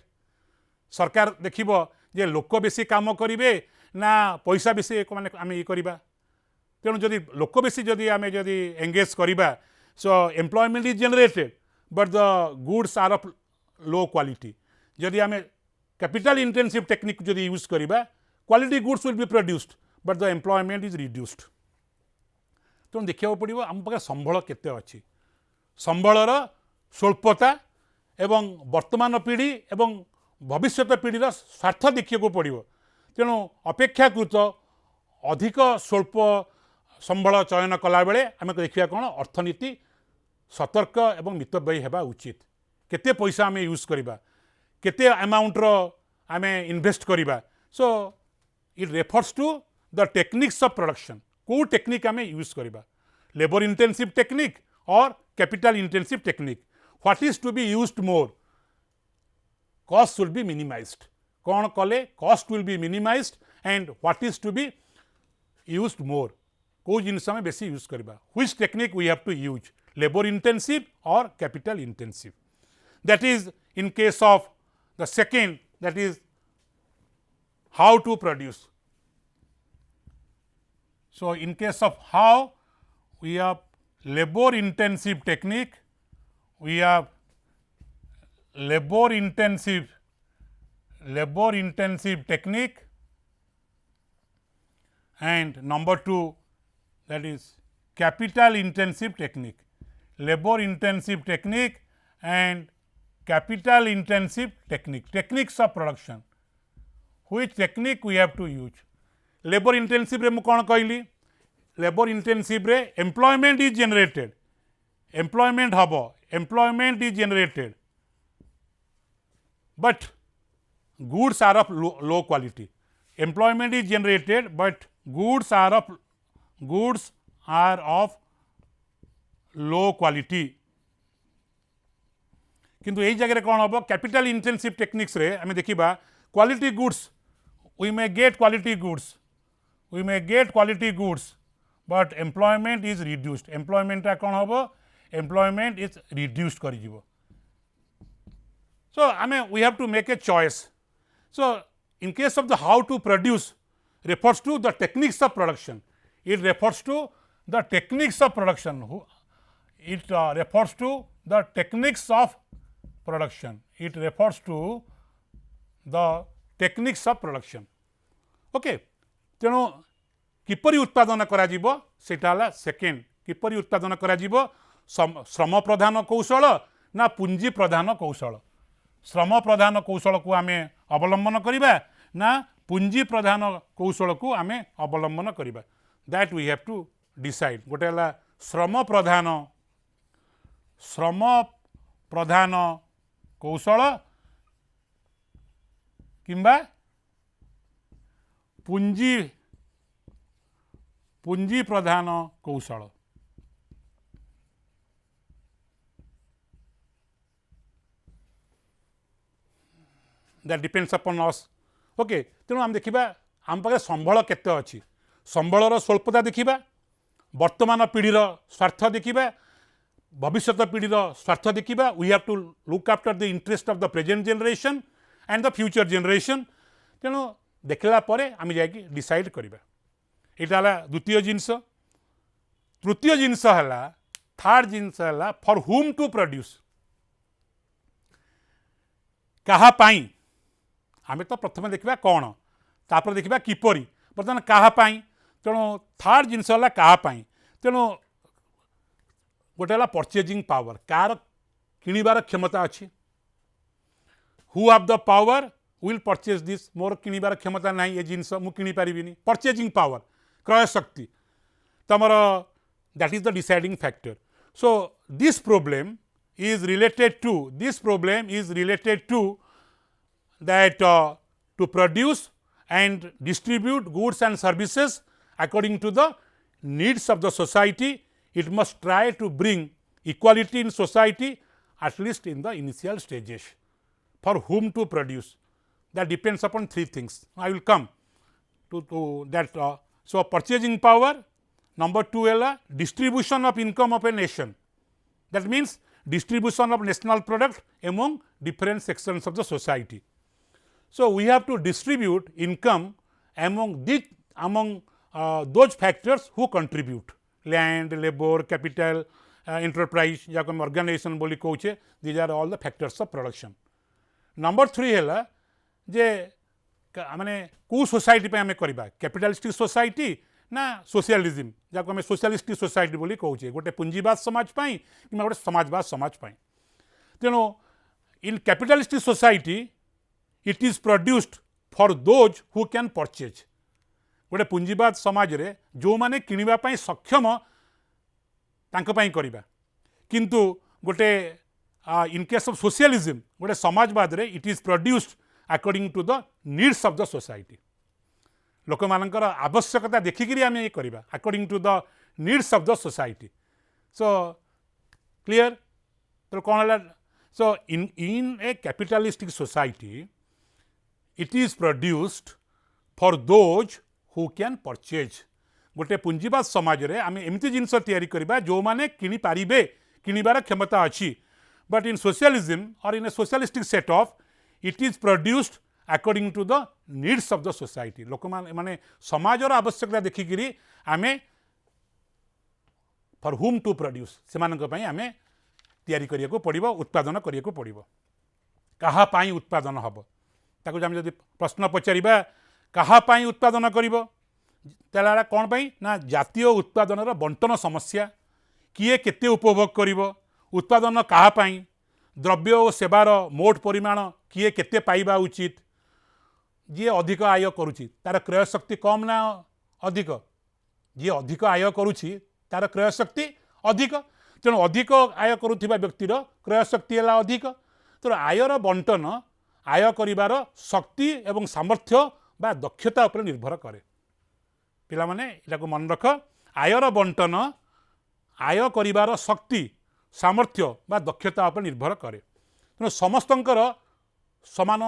सरकार देखिबो जे लोक बेसी काम करिवे ना पैसा बेसी माने आमे ये करिबा। तेणु जदि लोक बेसी जदि आमे जदि एंगेज करिबा, so employment is generated but the goods are of low quality. जदि आमे कैपिटल इंटेंसिव टेक्निक जदि यूज करिबा, quality goods will be produced but the employment is reduced. तेणु देखा पड़ो आम पाखे संबल केते अच्छी, संबलर स्वल्पता एवं वर्तमान पीढ़ी एवं भविष्य पीढ़ीर स्वार्थ देखा पड़ो। तेणु अपेक्षाकृत अधिक स्वल्प संबल चयन कला बेले आम देखा कौन अर्थनीति सतर्क एवं मितव्ययी होगा उचित। केते पैसा आम यूज करवा, केते अमाउंटर आम इन्वेस्ट करवा। So it refers to the techniques of production, को टेक्निक आम यूज करवा, लेबर इंटेंसिव टेक्निक और capital intensive technique. What is to be used more, cost will be minimised. कौन कले cost will be minimised and what is to be used more, को जिनस आम बेसी यूज करवा, which technique we have to use, labour intensive और capital intensive. That is in case of the second, that is how to produce. So in case of how, we have labor intensive technique, we have labor intensive technique, and number 2, that is capital intensive technique, labor intensive technique and capital intensive technique, techniques of production, which technique we have to use. Labor intensive रे मु कौन कहली, labor intensive रे employment is generated, employment हबो, employment is generated but goods are of low quality, employment is generated but goods are of low quality। किंतु यही जगह कौन हम कैपिटल इंटेंसिव टेक्निक्स रे आम देखा quality goods, we may get quality goods, we may get quality goods but employment is reduced. Employment कौन हम, एम्प्लॉयमेंट इज रिड्यूस्ड कर। सो आम we have to make a choice. So in case of the how to produce refers to the techniques of production, it refers to the techniques of production, it refers to the techniques of production. It refers to the techniques of production. Okay तेणु किपरि उत्पादन करा जीवो सेटा हला second किपरि उत्पादन करा जीवो श्रम प्रधान कौशल ना पुंजी प्रधान कौशल श्रम प्रधान कौशल को आमे अवलंबन करिबा ना पुंजी प्रधान कौशल को आमे अवलंबन करिबा that we have to decide गोटे हला श्रम प्रधान कौशल किंबा पुंजी प्रधान कौशल that depends upon us okay तेणु आम देखा आम पाखे संबल केते अच्छी संबलर स्वल्पता देखा वर्तमान पीढ़ीर स्वार्थ देखा भविष्यत पीढ़ीर स्वार्थ देखा we have to look after the interest of the present generation and the future generation तेणु देखला परे आम जाकि डिसाइड करवा यहाँ है द्वितीय जिनस तृतीय जिनस है थर्ड जिनस है फॉर हुम टू प्रोड्यूस कहा पाई आम तो प्रथम देखा कौन तापर देखा किपरि बर्तमान कहा पाई तेणु थर्ड जिनस है कहा पाई तेणु गोटे है परचेजिंग पावर कार किणवार क्षमता अच्छी who have the power will purchase this more किणवार क्षमता ना ये जिनस मु किणी पारिबिनी परचेजिंग पावर क्रय शक्ति तमर that is the deciding factor so this problem is related to that to produce and distribute goods and services according to the needs of the society it must try to bring equality in society at least in the initial stages for whom to produce that depends upon three things I will come to that so purchasing power number 2 is distribution of income of a nation that means distribution of national product among different sections of the society. So we have to distribute income among those factors who contribute land, labor, capital, enterprise जाको हम organization बोली कहूचे these are all the factors of production. Number 3 है जे माने को society पे हमें करबा capitalistic society ना सोशलिज्म जाको हमें सोशलिस्टिक सोसाइटी बोली कहूचे गोटे पुंजीवाद समाज पाई कि गोटे समाजवाद समाज पाई तेणु in capitalistic society it is produced for those who can purchase गोटे पुंजीवाद समाज रे जो माने किनिबा पाई सक्षम तांको पाई करिबा किंतु गोटे इन केस ऑफ सोशलिज्म गोटे समाजवाद रे it is produced according to the needs of the society लोक मानकर आवश्यकता देखिक आम ये करवा according to the needs of the society so clear तो कौन है so in a capitalistic society it is produced for those who can purchase गोटे पुंजीवाद समाज रे आम एमती जिनस तैयारी करबा जो माने किनी पारिबे किनिबार क्षमता अच्छी बट इन सोशलिज्म और in a socialistic set of it is produced according to the needs of the society लोक माने समाजर आवश्यकता देखिकी आम फॉर हुम टू प्रोड्यूस से आम तैयारी करिया पड़िबो उत्पादन करिया पड़िबो कहा पाई उत्पादन हबो ताको आम जदि प्रश्न पचारिबा कहा पाई उत्पादन करिबो ताला कोन पाई ना जातीय उत्पादनर बंटन समस्या किए केते उपभोग करिबो उत्पादन कहा पाई द्रव्य और सेवार मोट परिमाण किए केते पाइबा उचित जी अधिक आय करुची तार क्रय शक्ति कम ना अधिक जी अधिक आय करुची तार क्रय शक्ति अधिक तेणु अधिक आय करुथिबा व्यक्तिर क्रय शक्ति है अधिक तेणु आयर बंटन आय करिबार शक्ति एवं सामर्थ्य बा दक्षता उपर निर्भर करे पिला माने इटा को मन रख आयर बंटन आय करिबार शक्ति सामर्थ्य बा दक्षता उपर निर्भर करे तेणु समस्तंकर समान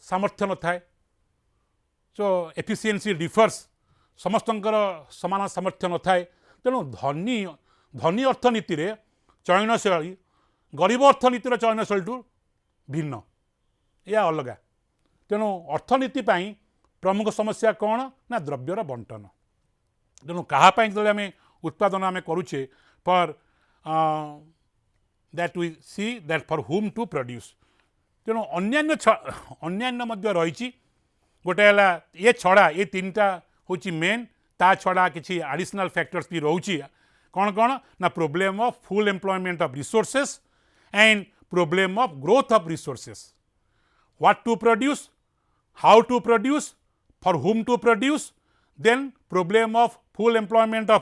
सामर्थ्य न थाए सो एफिशिएंसी डिफर्स समस्तंकर समान सामर्थ्य न थाए तेणु धनी अर्थनीति रे चयनशैली गरीब अर्थनीतिर चयनशैली भिन्न या अलगा तेणु अर्थनीति पाई प्रमुख समस्या कौन ना द्रव्यर बंटन तेणु क्या जो आम उत्पादन आम करुचे पर that we see that for whom to produce. ତେଣୁ ଅନ୍ୟାନ୍ୟ ମଧ୍ୟ ରହିଛି गोटे है ये छड़ा ये तीन टा हूँ मेन ता छड़ा किसी एडिशनल फैक्टर्स भी रोचे कौन कौन ना problem of full employment of resources and problem of growth of resources what to produce how to produce for whom to produce then problem of full employment of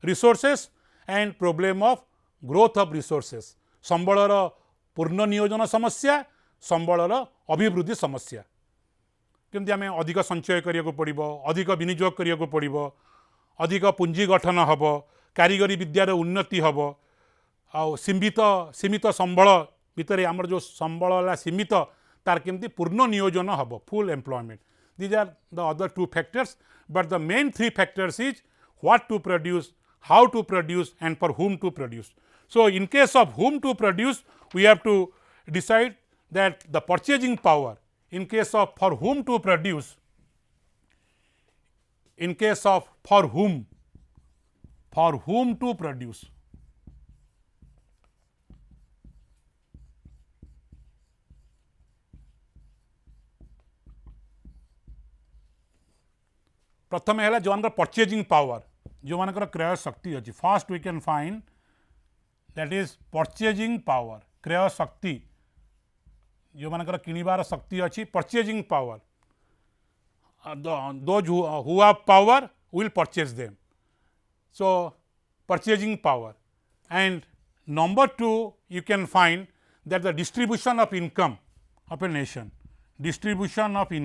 resources and problem of growth of resources संबलर पूर्ण नियोजन समस्या संबलर अभिवृद्धि समस्या केमती आम अधिक संचय करिया पड़ो अधिक विनियोग करिया पड़ो अधिक पुंजी गठन हम कारीगरी विद्यार उन्नति हम आउ सीमित संबल भितर आमर जो संबल सीमित तार केमती पूर्ण नियोजन हम full employment these are the other two factors but the main three factors is what to produce how to produce and for whom to produce. So in case of whom to produce we have to decide that the purchasing power in case of for whom to produce in case of for whom to produce प्रथम है जो मान purchasing power जो मान क्रय शक्ति अच्छी first we can find that is purchasing power क्रय शक्ति जो मान किणवार शक्ति अच्छी purchasing power those who have power will purchase them so purchasing power and number two you can find that the distribution of income of a nation distribution of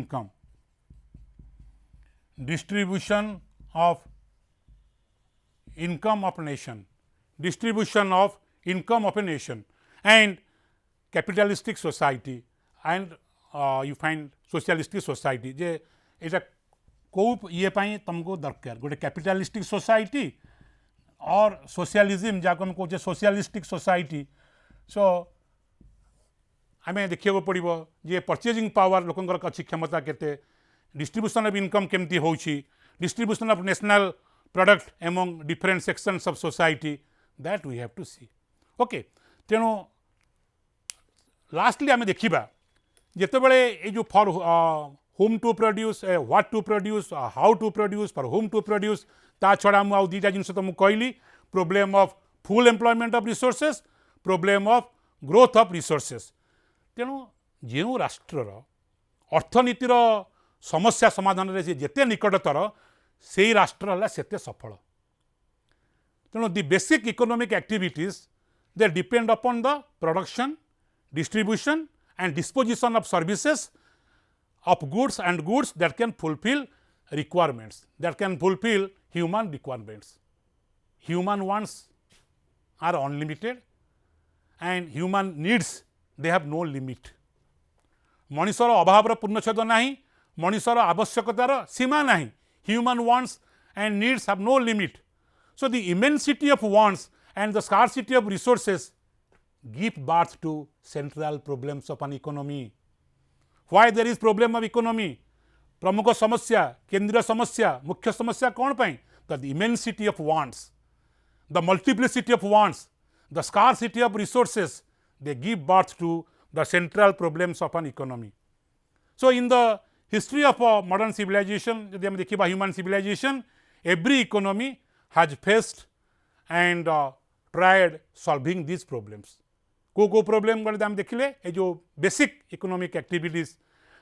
income of nation and capitalistic society and you find socialistic society जे एटा को ये पाई तुमको दरकार गोटे capitalistic society और socialism जहाँ हम कहे socialistic society so आम देखा पड़ो जे परचेजिंग पावर लोकंर अच्छी क्षमता केते डिस्ट्रीब्यूशन ऑफ इनकम केमती होची distribution of national product among different sections of society that we have to see okay तेणु लास्टली आम देखा जितेबले ये जो for whom to produce what to produce how to produce for whom to produce ता छड़ा मु दुईटा जिन तुमको कहली problem of full employment of resources problem of growth of resources तेणु जो राष्ट्रर अर्थनीतिर समस्या समाधान रे जेते निकटतर से राष्ट्र सेते सफल तेणु the basic economic activities they depend upon the production distribution and disposition of services of goods and goods that can fulfill requirements, that can fulfill human requirements. Human wants are unlimited and human needs they have no limit. मनुष्यर अभाव पूर्णछेद नहीं मनुष्यर आवश्यकतार सीमा नहीं human wants and needs have no limit. So the immensity of wants and the scarcity of resources give birth to central problems of an economy. Why there is problem of economy? प्रमुख समस्या केंद्रीय समस्या मुख्य समस्या कौन पाई the immensity of wants, the multiplicity of wants, the scarcity of resources they give birth to the central problems of an economy. So in the history of modern civilization यदि हम देखिबा human civilization every economy has faced and tried solving these problems. को problem गले आम देखिले ये जो basic economic activities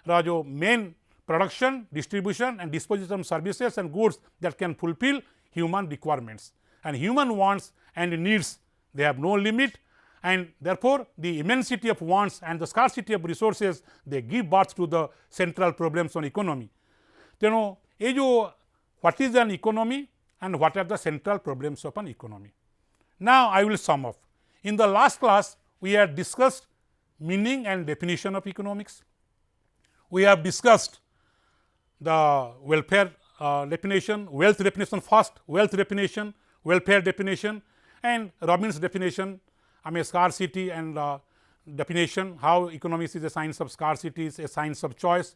रा जो मेन production distribution and disposition services and goods that can fulfill human requirements and human wants and needs they have no limit and therefore the immensity of wants and the scarcity of resources they give birth to the central problems on economy तेणु ये जो what is an economy and what are the central problems of an economy. Now I will sum up. In the last class we had discussed meaning and definition of economics. We have discussed the welfare definition, wealth definition first, wealth definition, welfare definition and Robbins definition, scarcity and definition, how economics is a science of scarcity, is a science of choice.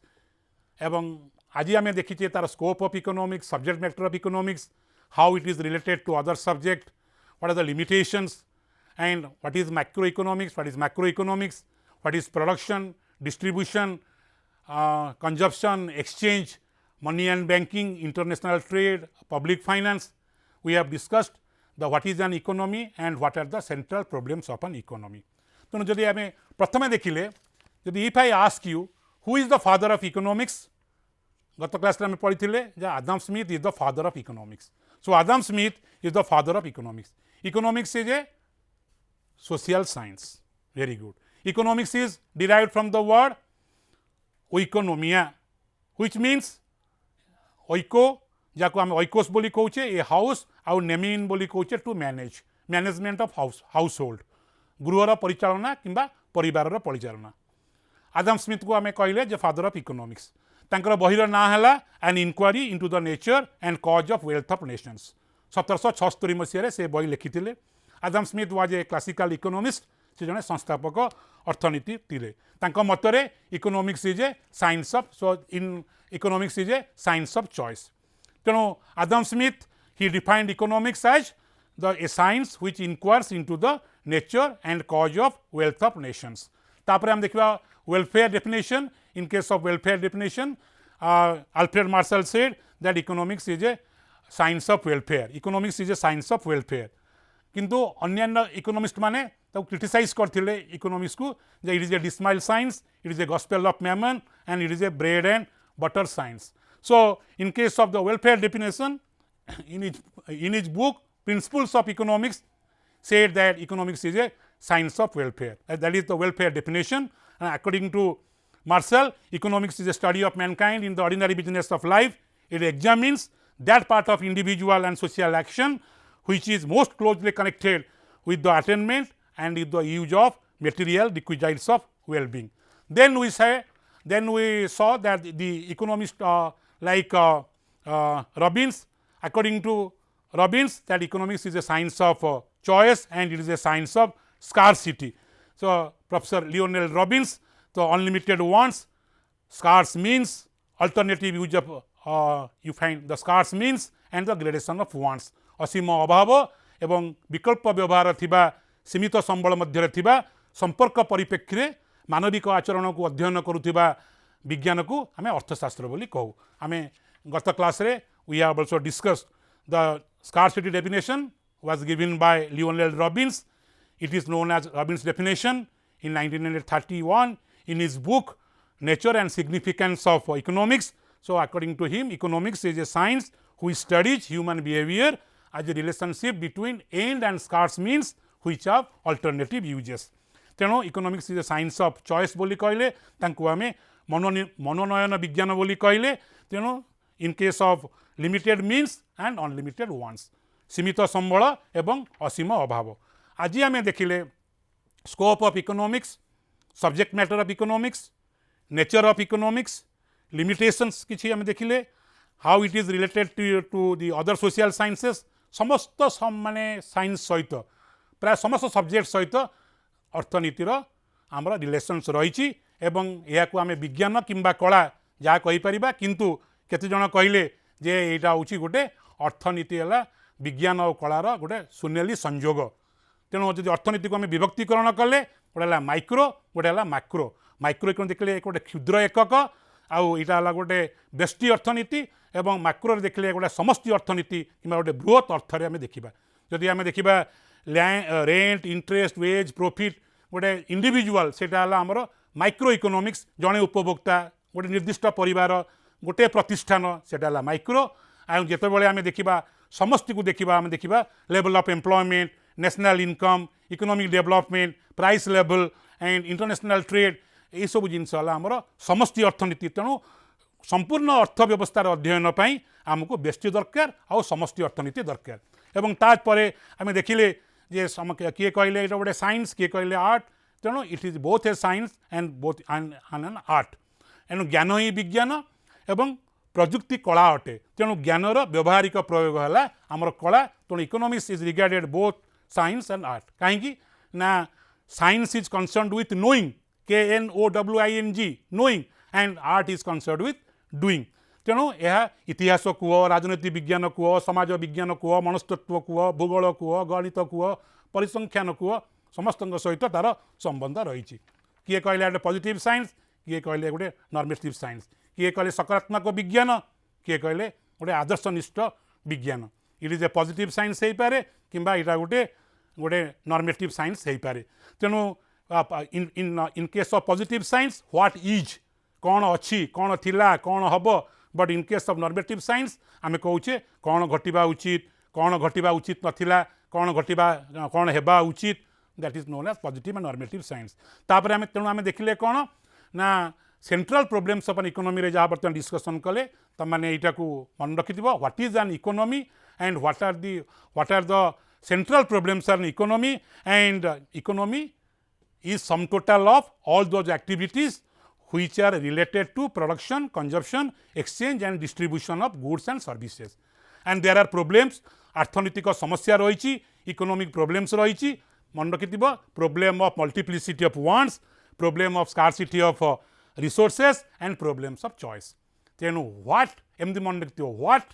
एवं आज आम देखीचे तार scope of economics, subject matter of economics, how it is related to other subject, what are the limitations and what is macroeconomics, what is production, distribution, consumption, exchange, money and banking, international trade, public finance. We have discussed the what is an economy and what are the central problems of an economy. तेणु जदि आम प्रथम देखिले जदि if I ask you who is the father of economics, गत class में पढ़ी जे Adam Smith is the father of economics. So Adam Smith is the father of economics. Economics is a social science. Very good. Economics is derived from the word oikonomia, which means oiko जाको आम oikos बोली कहूचे a house आउ नेमिन बोली कहूचे to manage, management of house होल्ड, गृहर परिचालना किंबा परिवार परिचालना. आदम स्मिथ को आम कहले जे फादर ऑफ इकोनॉमिक्स. तांकर बहिर ना हला an inquiry into the nature and cause of wealth of nations. 1776 मसीह से बही लिखिथिले. Adam Smith was a classical economist. से जने संस्थापक अर्थनीति थिले. तांको मतरे economics is a science of, so in economics is a science of choice. तेणु Adam Smith he defined economics as the a science which inquires into the nature and cause of wealth of nations. तापरे हम देखिबा welfare definition. In case of welfare definition Alfred Marshall said that economics is a science of welfare. Economics is a science of welfare. किंतु अन्य economist माने ताको criticise करथिले economics को जे it is a dismal science, it is a gospel of Mammon and it is a bread and butter science. So in case of the welfare definition in his book Principles of Economics said that economics is a science of welfare. That is the welfare definition. And according to Marshall, economics is a study of mankind in the ordinary business of life. It examines that part of individual and social action which is most closely connected with the attainment and with the use of material requisites of well-being. Then we saw that the economists like Robbins, according to Robbins, that economics is a science of choice and it is a science of scarcity. So Professor Lionel Robbins, the unlimited wants, scarce means, alternative use of you find the scarce means and the gradation of wants. असीम अभाव एवं विकल्प व्यवहार थिबा सीमित संबल मध्य थिबा संपर्क परिप्रेक्षी मानविक आचरण को अध्ययन करुथिबा विज्ञान को आम अर्थशास्त्र बोली कहू. आम गत क्लास रे we have also discussed the scarcity definition was given by Lionel Robbins. It is known as Robbins definition in 1931 in his book Nature and Significance of Economics. So according to him, economics is a science which studies human behavior as a relationship between end and scarce means which have alternative uses. तेणु economics is a science of choice बोली कहले तांको आमे मनोनयन विज्ञान बोली कहले. तेणु in case of limited means and unlimited wants, सीमित संबल एवं असीम अभाव. आज आम देखिले scope of economics, subject matter of economics, nature of economics, limitations किछि आम देखिले, how it is related to the other social sciences. समस्त माने साइंस सहित प्राय समस्त सब्जेक्ट सहित अर्थनीतिर आमर रिलेशन्स रही एवं यह को आम विज्ञान किंबा कला जहाँ कहीपर. किंतु केते जन कहले जे यहाँ हूँ गोटे अर्थनीति है विज्ञान और कलार गोटे सुनेली संजोग. तेणु जब अर्थनीति को आम विभक्तिकरण कले गोटे है माइक्रो, गोटे है माक्रो. माइक्रो इकोनॉमी देखले गोटे क्षुद्र एकक, आउ यहाँ गोटे व्यष्टि अर्थनीति एवं माक्रो देखले गोटे समष्टि अर्थनीति कि गोटे बृहत अर्थ आम देखा. जदि आम देखा रेंट, इंटरेस्ट, वेज, प्रॉफिट गोटे इंडिविजुअल सेटा आमर माइक्रो इकोनॉमिक्स. जड़े उपभोक्ता, गोटे निर्दिष्ट परिवार, गोटे प्रतिष्ठान सेटा माइक्रो. आउ जितेबाला आम देखा समष्टि को देखा आम देखा level of employment, national income, economic development, price level and international trade, ये सब जिनस आमर समष्टि अर्थनीति. तेणु संपूर्ण अर्थव्यवस्थार अध्ययन पाई आमको व्यष्टि दरकार आउ समष्टि अर्थनीति दरकार. एवं ताजपरे आम देखिले जे किए कहले ये गोटे साइंस, किए कहले आर्ट. तेणु it is both a science and both an art. एणु ज्ञान ही विज्ञान एवं प्रजुक्ति कला अटे. तेणु ज्ञानर व्यवहारिक प्रयोग है आमर कला. तेणु economics is regarded both science and art. कहीं ना science is concerned with knowing, KNOWING, knowing, and art is concerned with doing. तेणु यह इतिहास कुह, राजनीति विज्ञान कुह, समाज विज्ञान कुह, मनस्तत्व कुह, भूगोल कुह, गणित कुह, परिसंख्यान कुह समस्त सहित तार संबंध रही किए कहले गोटे पॉजिटिव साइंस किए कहले गोटे नॉर्मेटिव साइंस किए कहले सकारात्मक विज्ञान किए कहले गोटे आदर्शनिष्ठ विज्ञान it is a positive science हो पारे किंबा इटा गोटे गोटे नॉर्मेटिव साइंस हो पारे तेणु in case of positive science what is कौन अच्छी कौन थिला कौन हम but in case of normative science आम कहे कौन घटवा उचित कौन घटवा उचित नथिला कौन घटवा कौन हेबा उचित that is known as positive and normative science तापर आम तेणु आम देखिले कौन ना central problems of an economy रे जहाँ बर्तमान डिस्कसन कले तुम मैंने यहाँ को मन रखि what is an economy and what are the central problems of an economy and economy is sum total of all those activities which are related to production, consumption, exchange and distribution of goods and services. And there are problems, अर्थनैतिक समस्या रही economic problems रही मन रखि problem of multiplicity of wants problem of scarcity of resources and problems of choice तेणु what एमती मन रखि what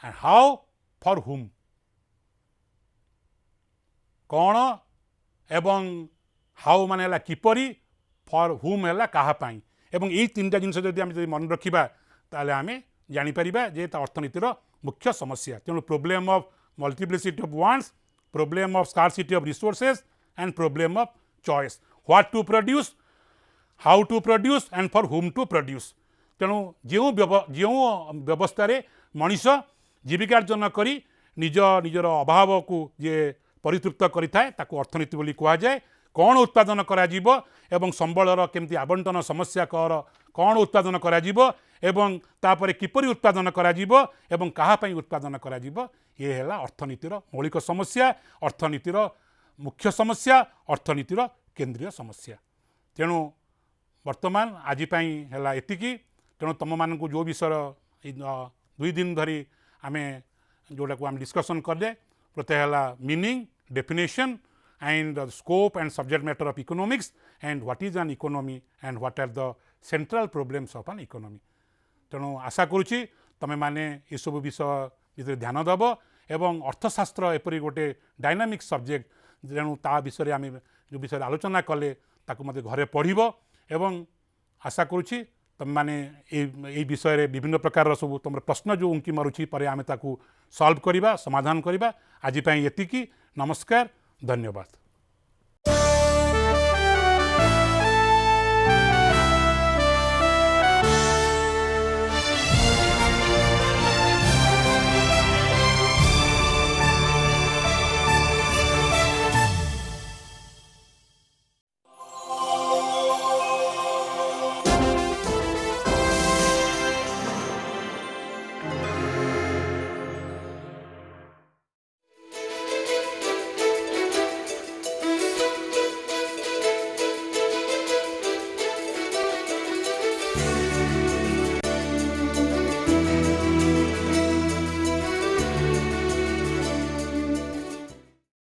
and how for हुम कौन एवं हाउ मान है किपरी फॉर हुम है काहापाई एवं यही तीन टा जिनस जब मन रखा ताले आम जापर जे अर्थनीतिर मुख्य समस्या तेणु problem of multiplicity of wants problem of scarcity of resources and problem of choice what to produce how to produce and for whom to produce तेणु जो व्यवस्था मनीष जीविकार्जन करी निजर अभाव को जे परितृप्त करिथाए ताकू अर्थनीति बोली कहा जाए कौन उत्पादन करा जीवो एवं संबलर केमती आवंटन समस्या कौन उत्पादन करा जीवो एवं तापरे किपरि उत्पादन करा जीवो एवं कहा पई उत्पादन करा जीवो ये हैला अर्थनीतिर मौलिक समस्या अर्थनीतिर मुख्य समस्या अर्थनीतिर केंद्रीय समस्या तेणु वर्तमान आज पई हैला एतिकी तेणु तुम मानकु जो विषय 2 दिन धरी आमे जोटा को आम डिस्कसन करले प्रत्येक हैला meaning definition and the scope and subject matter of economics and what is an economy and what are the central problems of an economy तेणु आशा करुच्ची तमें माने ये सब विषय विषय ध्यान दब एवं अर्थशास्त्र एपरी गोटे डायनामिक सब्जेक्ट तेणु ता विषय आम जो विषय आलोचना कले ताकू मते घरे पढ़िबो एवं आशा करुच्ची तुम माने ये विषय विभिन्न प्रकार सब तुम प्रश्न जो उनकी मारुची पर आम ताकू सॉल्व करिबा समाधान करिबा आज पई एतिकी नमस्कार धन्यवाद।